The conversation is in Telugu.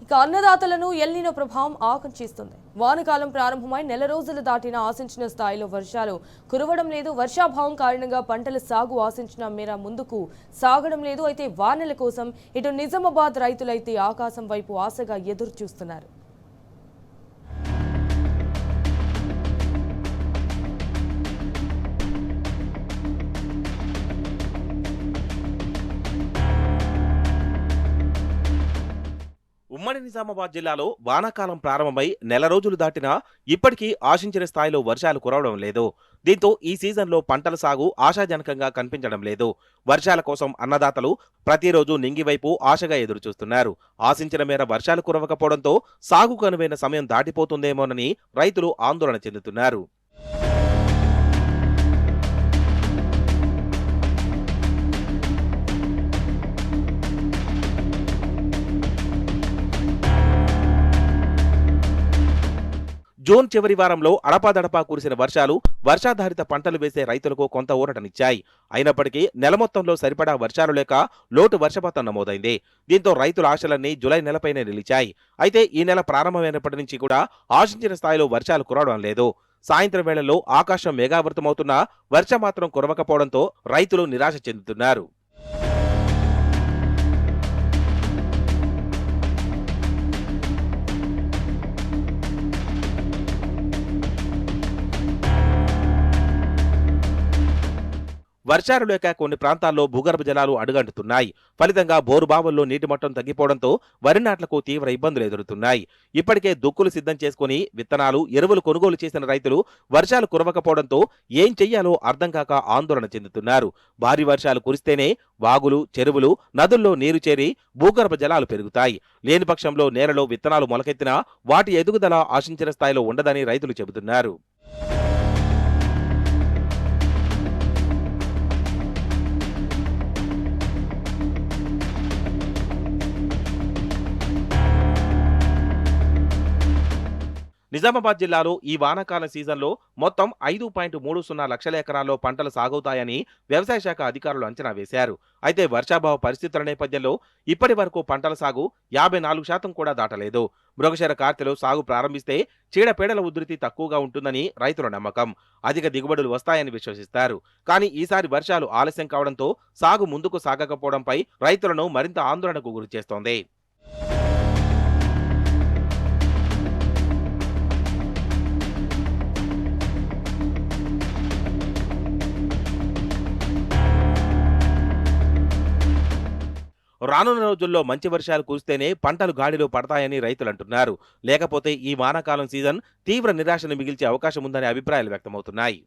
ఇక అన్నదాతలను ఎల్నినో ప్రభావం ఆకర్షిస్తుంది. వానకాలం ప్రారంభమై నెల రోజులు దాటినా ఆశించిన స్థాయిలో వర్షాలు కురవడం లేదు. వర్షాభావం కారణంగా పంటల సాగు ఆశించిన మేర ముందుకు సాగడం లేదు. అయితే వానల కోసం ఇటు నిజామాబాద్ రైతులైతే ఆకాశం వైపు ఆశగా ఎదురు చూస్తున్నారు. ఉమ్మడి నిజామాబాద్ జిల్లాలో వానాకాలం ప్రారంభమై నెల రోజులు దాటినా ఇప్పటికీ ఆశించిన స్థాయిలో వర్షాలు కురవడం లేదు. దీంతో ఈ సీజన్లో పంటల సాగు ఆశాజనకంగా కనిపించడం లేదు. వర్షాల కోసం అన్నదాతలు ప్రతిరోజు నింగివైపు ఆశగా ఎదురుచూస్తున్నారు. ఆశించిన మేర వర్షాలు కురవకపోవడంతో సాగుకు అనువైన సమయం దాటిపోతుందేమోనని రైతులు ఆందోళన చెందుతున్నారు. జూన్ చివరి వారంలో అడపాదడపా కురిసిన వర్షాలు వర్షాధారిత పంటలు వేసే రైతులకు కొంత ఊరటనిచ్చాయి. అయినప్పటికీ నెల మొత్తంలో సరిపడా వర్షాలు లేక లోటు వర్షపాతం నమోదైంది. దీంతో రైతుల ఆశలన్నీ జులై నెలపైనే నిలిచాయి. అయితే ఈ నెల ప్రారంభమైనప్పటి నుంచి కూడా ఆశించిన స్థాయిలో వర్షాలు కురవడం లేదు. సాయంత్రం వేళల్లో ఆకాశం మేఘావృతమవుతున్నా వర్షం మాత్రం కురవకపోవడంతో రైతులు నిరాశ చెందుతున్నారు. వర్షాలు లేక కొన్ని ప్రాంతాల్లో భూగర్భ జలాలు అడుగంటుతున్నాయి. ఫలితంగా బోరుబావుల్లో నీటి మట్టం తగ్గిపోవడంతో వరి నాట్లకు తీవ్ర ఇబ్బందులు ఎదురుతున్నాయి. ఇప్పటికే దుక్కులు సిద్ధం చేసుకుని విత్తనాలు, ఎరువులు కొనుగోలు చేసిన రైతులు వర్షాలు కురవకపోవడంతో ఏం చెయ్యాలో అర్థం కాక ఆందోళన చెందుతున్నారు. భారీ వర్షాలు కురిస్తేనే వాగులు, చెరువులు, నదుల్లో నీరు చేరి భూగర్భ జలాలు పెరుగుతాయి. లేని పక్షంలో నేలలో విత్తనాలు మొలకెత్తినా వాటి ఎదుగుదల ఆశించిన స్థాయిలో ఉండదని రైతులు చెబుతున్నారు. నిజామాబాద్ జిల్లాలో ఈ వానాకాల సీజన్లో మొత్తం 5.30 లక్షల ఎకరాల్లో పంటలు సాగవుతాయని వ్యవసాయ శాఖ అధికారులు అంచనా వేశారు. అయితే వర్షాభావ పరిస్థితుల నేపథ్యంలో ఇప్పటి వరకు పంటల సాగు 54% కూడా దాటలేదు. మృగశిర కార్తెలో సాగు ప్రారంభిస్తే చీడపీడల ఉధృతి తక్కువగా ఉంటుందని రైతుల నమ్మకం. అధిక దిగుబడులు వస్తాయని విశ్వసిస్తారు. కానీ ఈసారి వర్షాలు ఆలస్యం కావడంతో సాగు ముందుకు సాగకపోవడంపై రైతులను మరింత ఆందోళనకు గురిచేస్తోంది. రానున్న రోజుల్లో మంచి వర్షాలు కురిస్తేనే పంటలు గాడిలో పడతాయని రైతులు అంటున్నారు. లేకపోతే ఈ వానాకాలం సీజన్ తీవ్ర నిరాశను మిగిల్చే అవకాశం ఉందనే అభిప్రాయాలు వ్యక్తమవుతున్నాయి.